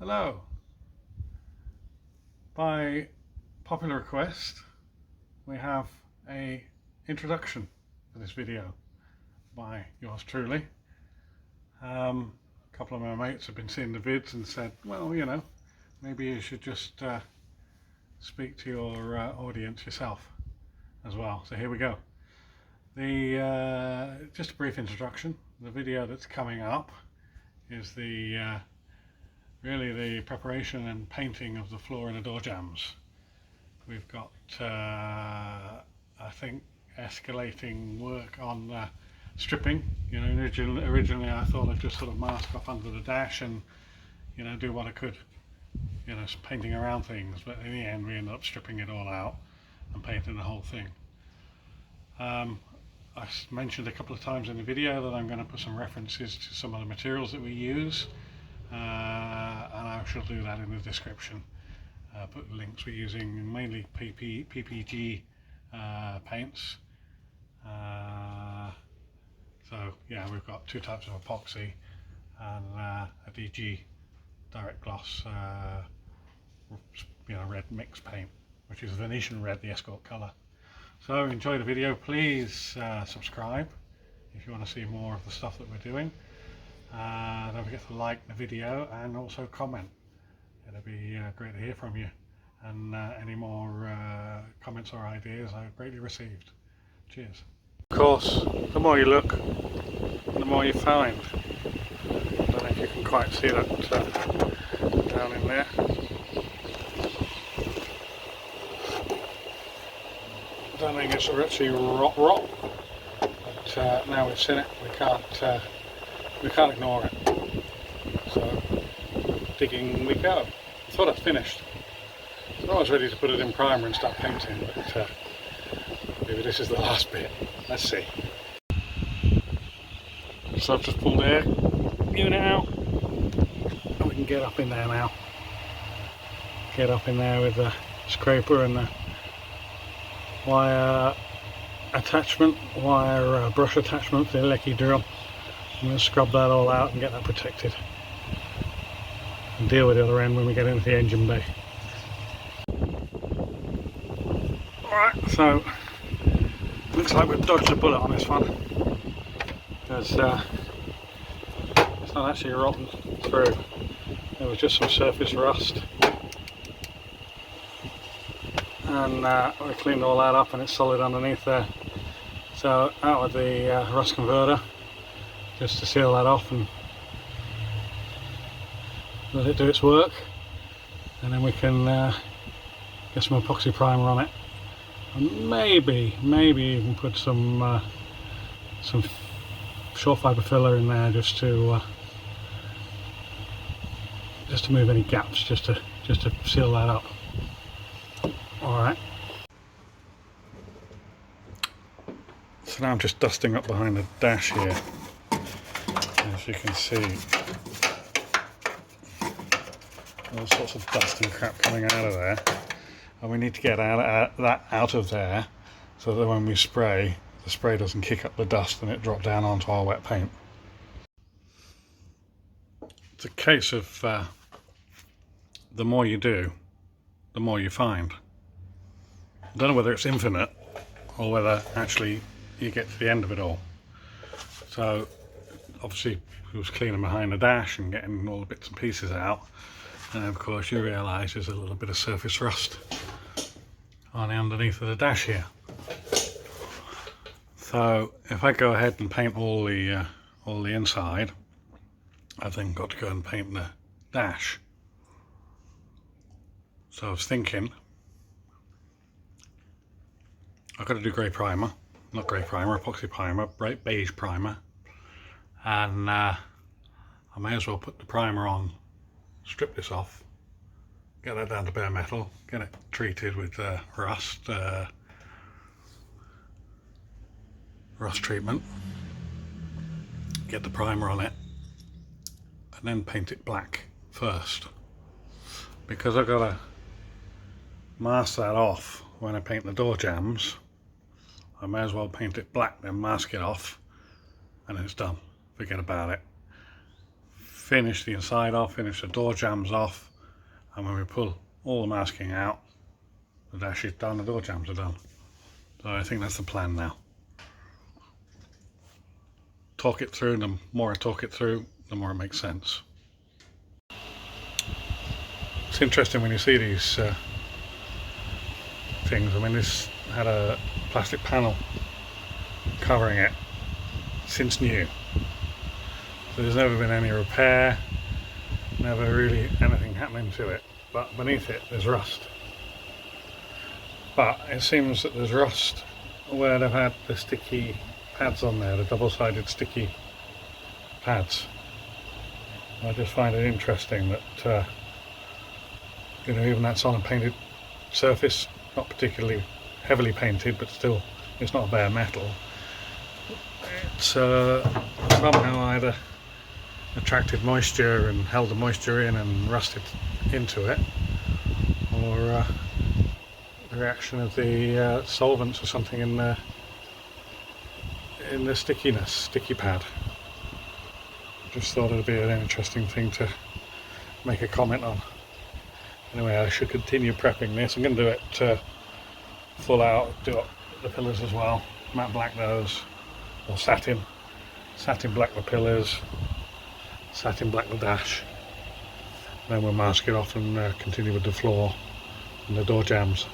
Hello. By popular request, we have a introduction for this video by yours truly. A couple of my mates have been seeing the vids and said, well, you know, maybe you should just speak to your audience yourself as well. So here we go. Just a brief introduction. The video that's coming up is really the preparation and painting of the floor and the door jambs. We've got I think escalating work on stripping. You know, originally I thought I'd just sort of mask off under the dash and, you know, do what I could, you know, painting around things, but in the end we ended up stripping it all out and painting the whole thing. I mentioned a couple of times in the video that I'm going to put some references to some of the materials that we use, and I shall do that in the description. Put links. We're using mainly PPG paints. So yeah, we've got two types of epoxy and a DG direct gloss, you know, red mix paint, which is Venetian red, the Escort colour. So enjoy the video. Please subscribe if you want to see more of the stuff that we're doing. Don't forget to like the video and also comment. It'll be great to hear from you, and any more comments or ideas are greatly received. Cheers. Of course, the more you look, the more you find. I don't know if you can quite see that down in there. I don't think it's actually rock, but now we've seen it, we can't ignore it. So digging we go. I thought I'd finished. I was ready to put it in primer and start painting, but maybe this is the last bit. Let's see. So I've just pulled the air unit out, and we can get up in there now. Get up in there with the scraper and the wire attachment, brush attachment for the lecky drill. I'm going to scrub that all out and get that protected, and deal with the other end when we get into the engine bay. Alright, so looks like we've dodged a bullet on this one, because it's not actually rotten through. There was just some surface rust, and we cleaned all that up and it's solid underneath there. So out with the rust converter just to seal that off and let it do its work, and then we can get some epoxy primer on it, and maybe even put some short fibre filler in there just to move any gaps, just to seal that up. Alright, so now I'm just dusting up behind the dash here. As you can see, all sorts of dust and crap coming out of there, and we need to get that out of there so that when we spray, the spray doesn't kick up the dust and it drop down onto our wet paint. It's a case of the more you do, the more you find. I don't know whether it's infinite or whether actually you get to the end of it all. So obviously it was cleaning behind the dash and getting all the bits and pieces out, and of course you realise there's a little bit of surface rust on the underneath of the dash here. So if I go ahead and paint all the inside, I've then got to go and paint the dash. So I was thinking I've got to do grey primer, not grey primer, epoxy primer, bright beige primer, and I may as well put the primer on, strip this off, get that down to bare metal, get it treated with rust treatment, get the primer on it, and then paint it black first, because I've got to mask that off when I paint the door jambs. I may as well paint it black, then mask it off, and it's done. Forget about it. finish the inside off, finish the door jambs off, and when we pull all the masking out, the dash is done, the door jambs are done. So I think that's the plan now. Talk it through, and the more I talk it through, the more it makes sense. It's interesting when you see these things. I mean, this had a plastic panel covering it since new. So there's never been any repair, never really anything happening to it. But beneath it, there's rust. But it seems that there's rust where they've had the sticky pads on there, the double-sided sticky pads. I just find it interesting that you know, even that's on a painted surface, not particularly heavily painted, but still it's not bare metal. It's somehow either attracted moisture and held the moisture in and rusted into it, or the reaction of the solvents or something in the sticky pad. Just thought it'd be an interesting thing to make a comment on. Anyway, I should continue prepping this. I'm going to do it full out, do up the pillars as well, matte black those, or satin black the pillars, satin black the dash, then we'll mask it off and continue with the floor and the door jambs.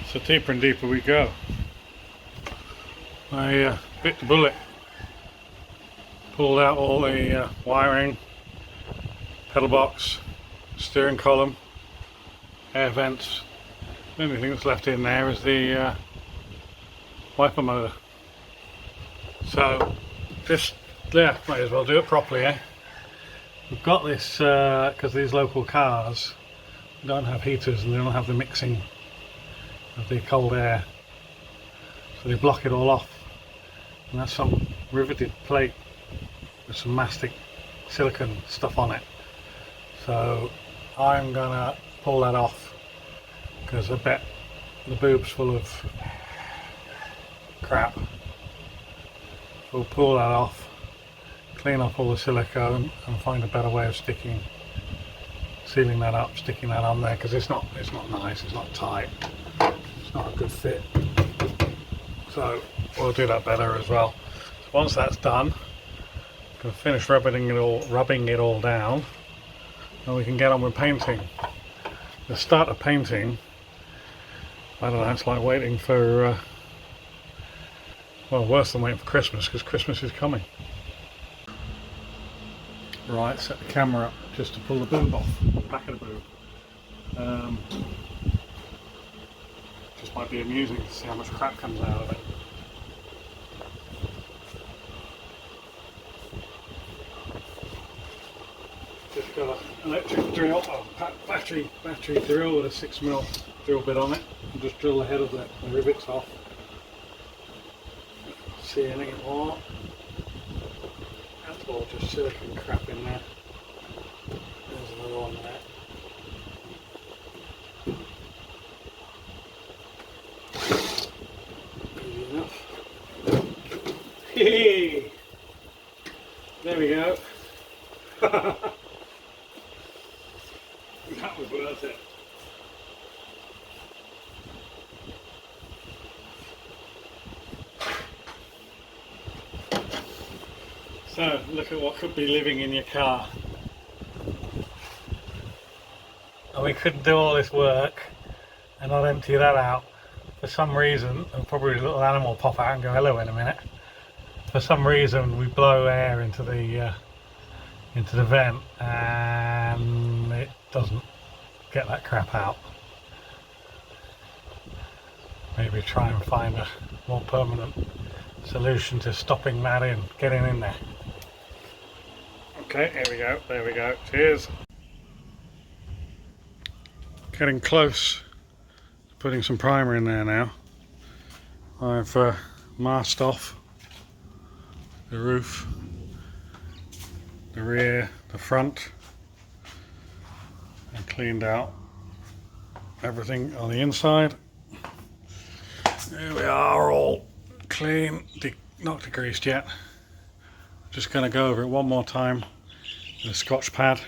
So deeper and deeper we go. I bit the bullet, pulled out all the wiring, pedal box, steering column, air vents. The only thing that's left in there is the wiper motor. So just, yeah, might as well do it properly, eh? We've got this because these local cars don't have heaters and they don't have the mixing of the cold air, so they block it all off, and that's some riveted plate with some mastic silicone stuff on it. So I'm gonna pull that off because I bet the boob's full of crap. We'll pull that off, clean up all the silicone and find a better way of sealing that up, sticking that on there, because it's not nice, it's not tight, it's not a good fit. So we'll do that better as well. So once that's done, I'm going to finish rubbing it all down, and we can get on with painting. The start of painting, I don't know, it's like waiting for, well, worse than waiting for Christmas, because Christmas is coming. Right, set the camera up just to pull the boob off, the back of the boob. Just might be amusing to see how much crap comes out of it. Just got an electric drill, battery drill with a 6mm drill bit on it, and just drill the head of the rivets off. See anything more? That's all just silicone crap in there. There's another one there. Easy enough. Hey! There we go. That was worth it. So look at what could be living in your car. And we couldn't do all this work and not empty that out. For some reason, and probably a little animal will pop out and go hello in a minute. For some reason we blow air into the vent and it doesn't get that crap out. Maybe try and find a more permanent solution to stopping that getting in there. Okay, here we go, there we go, cheers. Getting close to putting some primer in there now. I've masked off the roof, the rear, the front, and cleaned out everything on the inside. There we are, all clean, not degreased yet. just going to go over it one more time with a Scotch pad,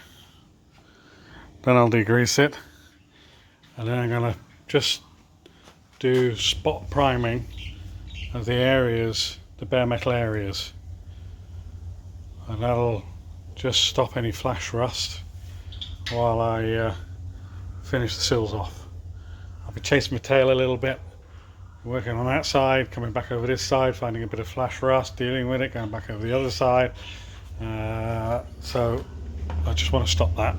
then I'll degrease it, and then I'm going to just do spot priming of the areas, the bare metal areas, and that'll just stop any flash rust while I finish the sills off. I'll be chasing my tail a little bit, working on that side, coming back over this side, finding a bit of flash rust, dealing with it, going back over the other side. So I just want to stop that.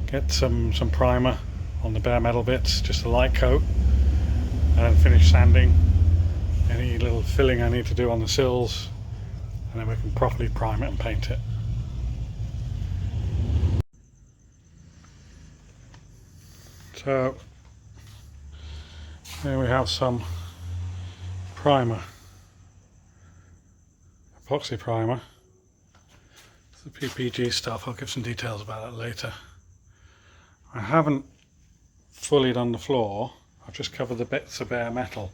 Get some primer on the bare metal bits, just a light coat, and then finish sanding any little filling I need to do on the sills, and then we can properly prime it and paint it. So here we have some primer, epoxy primer. It's the PPG stuff. I'll give some details about that later. I haven't fully done the floor. I've just covered the bits of bare metal,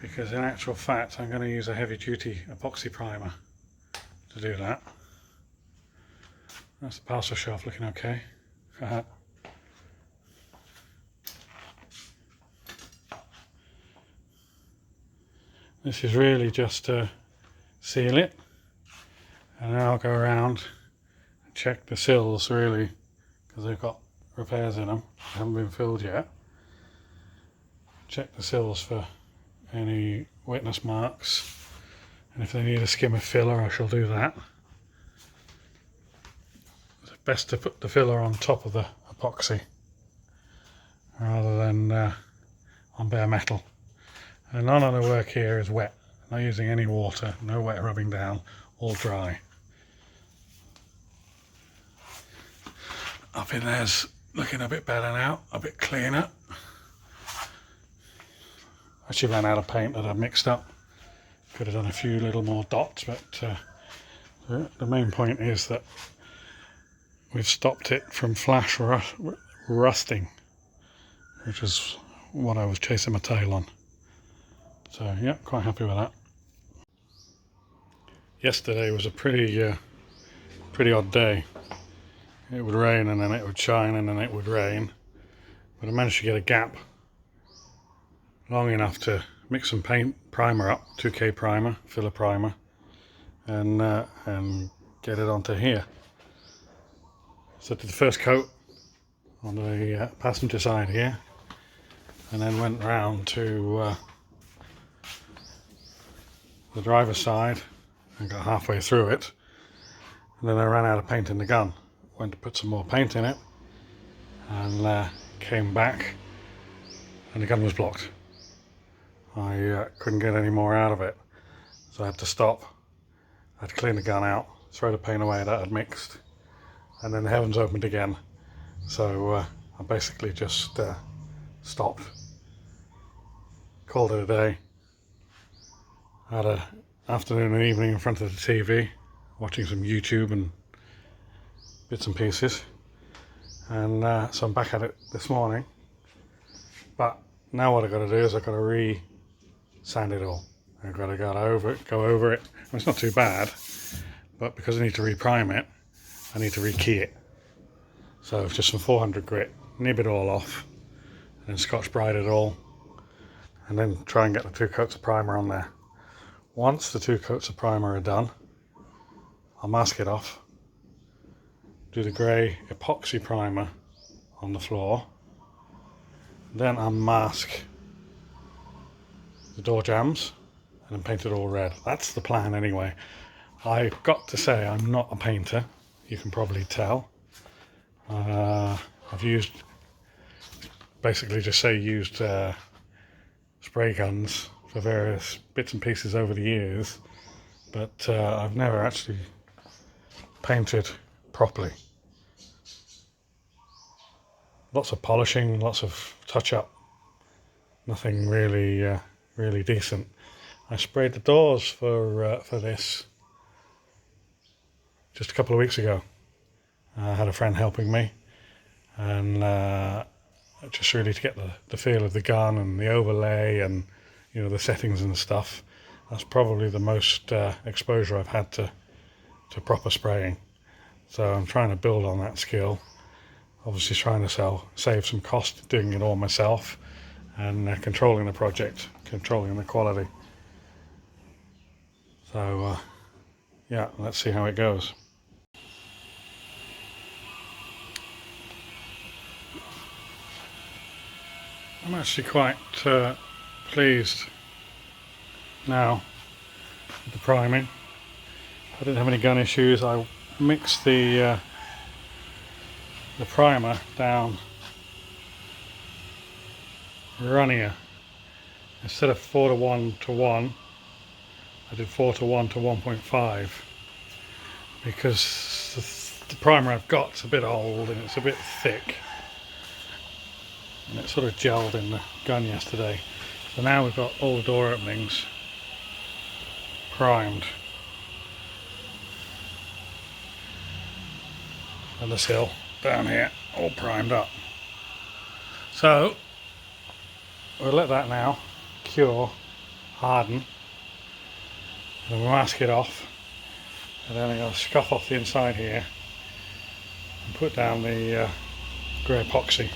because in actual fact I'm going to use a heavy duty epoxy primer to do that. That's the parcel shelf looking okay. This is really just to seal it, and then I'll go around and check the sills, really, because they've got repairs in them, they haven't been filled yet. Check the sills for any wetness marks, and if they need a skim of filler I shall do that. It's best to put the filler on top of the epoxy rather than on bare metal. And none of the work here is wet, not using any water, no wet rubbing down, all dry. Up in there's looking a bit better now, a bit cleaner. Actually ran out of paint that I mixed up. Could have done a few little more dots, but the main point is that we've stopped it from flash rusting, which is what I was chasing my tail on. So yeah, quite happy with that. Yesterday was a pretty odd day. It would rain and then it would shine and then it would rain, but I managed to get a gap long enough to mix some primer up, 2K primer, filler primer, and get it onto here. So I did the first coat on the passenger side here, and then went round to the driver's side and got halfway through it, and then I ran out of paint in the gun. Went to put some more paint in it, and came back and the gun was blocked. I couldn't get any more out of it, so I had to stop. I had to clean the gun out, throw the paint away that I'd mixed, and then the heavens opened again. So I basically just stopped, called it a day. I had an afternoon and evening in front of the TV, watching some YouTube and bits and pieces, and so I'm back at it this morning. But now what I've got to do is I've got to re-sand it all. I've got to go over it. Well, it's not too bad, but because I need to re-prime it, I need to re-key it. So just some 400 grit, nib it all off, and then Scotch Brite it all, and then try and get the 2 coats of primer on there. Once the 2 coats of primer are done, I'll mask it off, do the grey epoxy primer on the floor, then unmask the door jambs and then paint it all red. That's the plan anyway. I've got to say I'm not a painter, you can probably tell. I've used spray guns for various bits and pieces over the years, but I've never actually painted properly. Lots of polishing, lots of touch-up, nothing really really decent. I sprayed the doors for this just a couple of weeks ago. I had a friend helping me, and just really to get the feel of the gun and the overlay and, you know, the settings and stuff. That's probably the most exposure I've had to proper spraying. So I'm trying to build on that skill. Obviously trying to save some cost doing it all myself, and controlling the project, controlling the quality. So yeah, let's see how it goes. I'm actually quite pleased now with the priming. I didn't have any gun issues. I mixed the primer down runnier. Instead of 4:1 to 1, I did 4:1 to 1.5 because the primer I've got is a bit old and it's a bit thick, and it sort of gelled in the gun yesterday. So now we've got all the door openings primed, and the sill down here all primed up. So we'll let that now cure, harden, and we'll mask it off, and then I'm going to scuff off the inside here and put down the grey epoxy.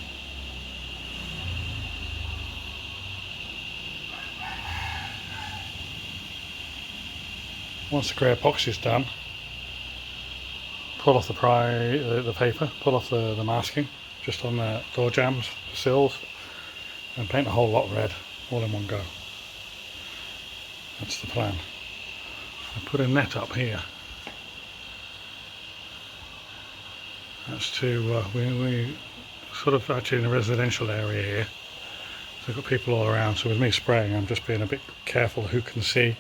Once the grey epoxy is done, pull off the paper, pull off the masking just on the door jambs, the sills, and paint the whole lot red all in one go. That's the plan. I put a net up here. That's to we sort of actually in a residential area here, so I've got people all around, so with me spraying I'm just being a bit careful who can see.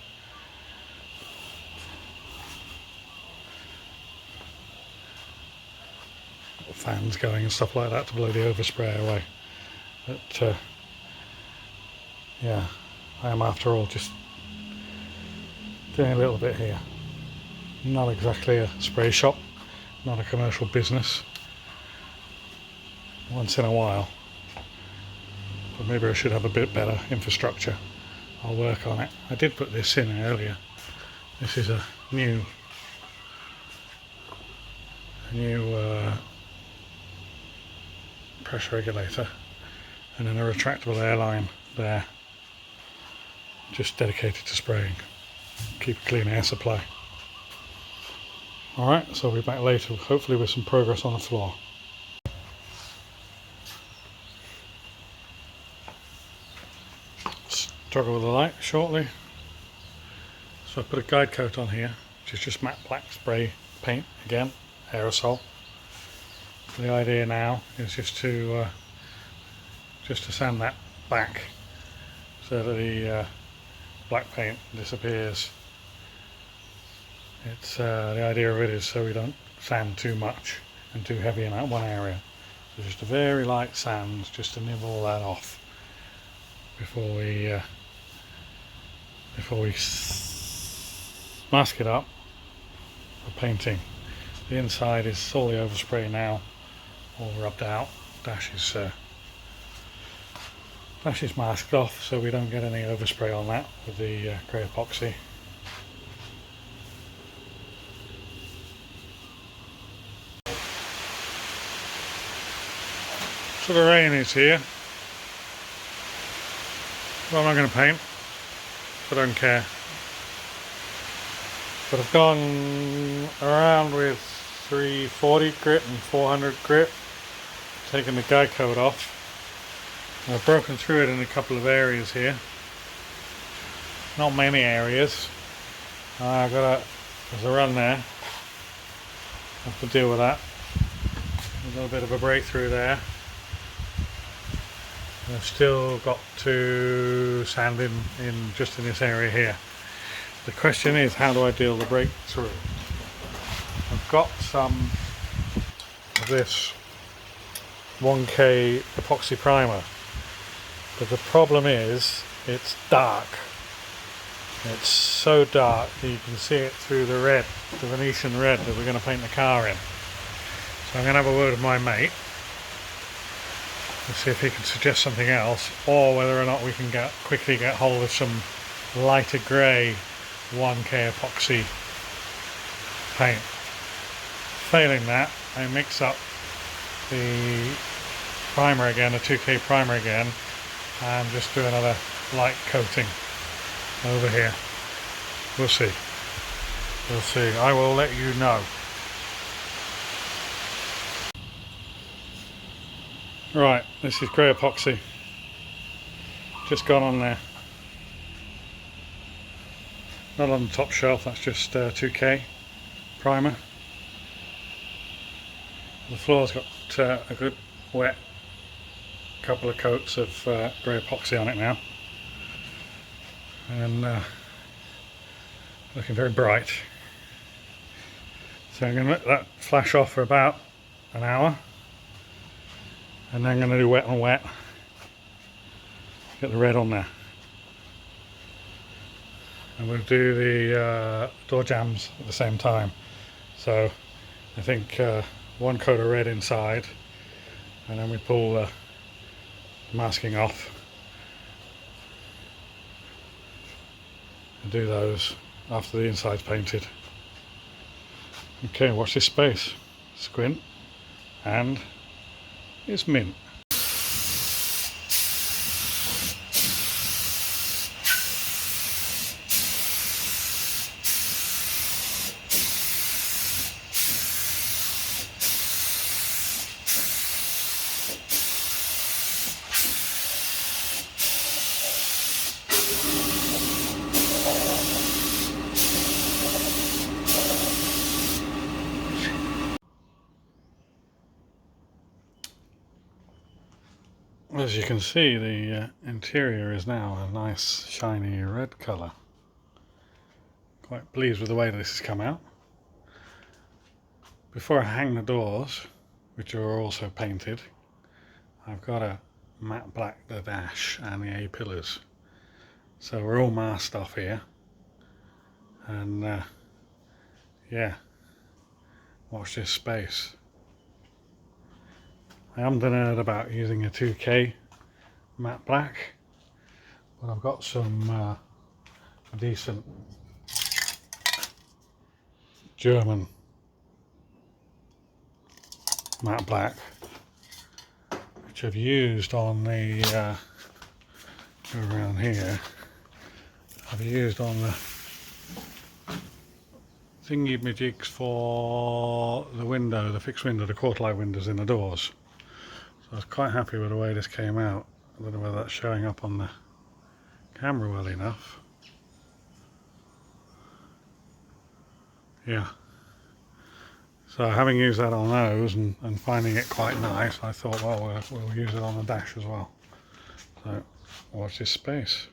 Fans going and stuff like that to blow the overspray away. But yeah, I am after all just doing a little bit here. Not exactly a spray shop, not a commercial business. Once in a while, but maybe I should have a bit better infrastructure. I'll work on it. I did put this in earlier. This is a new pressure regulator, and then a retractable airline there, just dedicated to spraying. Keep a clean air supply. Alright, so we'll be back later, hopefully with some progress on the floor. Struggle with the light shortly. So I put a guide coat on here, which is just matte black spray paint again, aerosol. The idea now is just to sand that back so that the black paint disappears. It's the idea of it is so we don't sand too much and too heavy in that one area. So just a very light sand just to nibble all that off before we mask it up for painting. The inside is all the overspray now, all rubbed out. Dash is masked off so we don't get any overspray on that with the grey epoxy. So the rain is here. Well, I'm not going to paint, I don't care. But I've gone around with 340 grit and 400 grit, taking the guide coat off. And I've broken through it in a couple of areas here. Not many areas. There's a run there. Have to deal with that. A little bit of a breakthrough there. And I've still got to sand in just in this area here. The question is, how do I deal the breakthrough? I've got some of this 1K epoxy primer, but the problem is it's dark. It's so dark that you can see it through the red, the Venetian red that we're going to paint the car in. So I'm going to have a word with my mate and see if he can suggest something else, or whether or not we can quickly get hold of some lighter grey 1K epoxy paint. Failing that, I mix up the primer again, the 2K primer again, and just do another light coating over here. We'll see. We'll see. I will let you know. Right, this is grey epoxy. Just gone on there. Not on the top shelf, that's just 2K primer. The floor's got a good wet couple of coats of grey epoxy on it now. And looking very bright. So I'm going to let that flash off for about an hour. And then I'm going to do wet on wet. Get the red on there. And we'll do the door jambs at the same time. So I think one coat of red inside, and then we pull the masking off and do those after the inside's painted. Okay, watch this space. Squint, and it's mint. As you can see, the interior is now a nice shiny red colour. Quite pleased with the way this has come out. Before I hang the doors, which are also painted, I've got a matte black the dash and the A-pillars. So we're all masked off here. And yeah, watch this space. I am nerd about using a 2K matte black, but I've got some decent German matte black, which I've used on the go around here. I've used on the thingy-majigs for the window, the fixed window, the quarter-light windows in the doors. So I was quite happy with the way this came out. I don't know whether that's showing up on the camera well enough. Yeah. So having used that on those and finding it quite nice, I thought, well, we'll use it on the dash as well. So watch this space.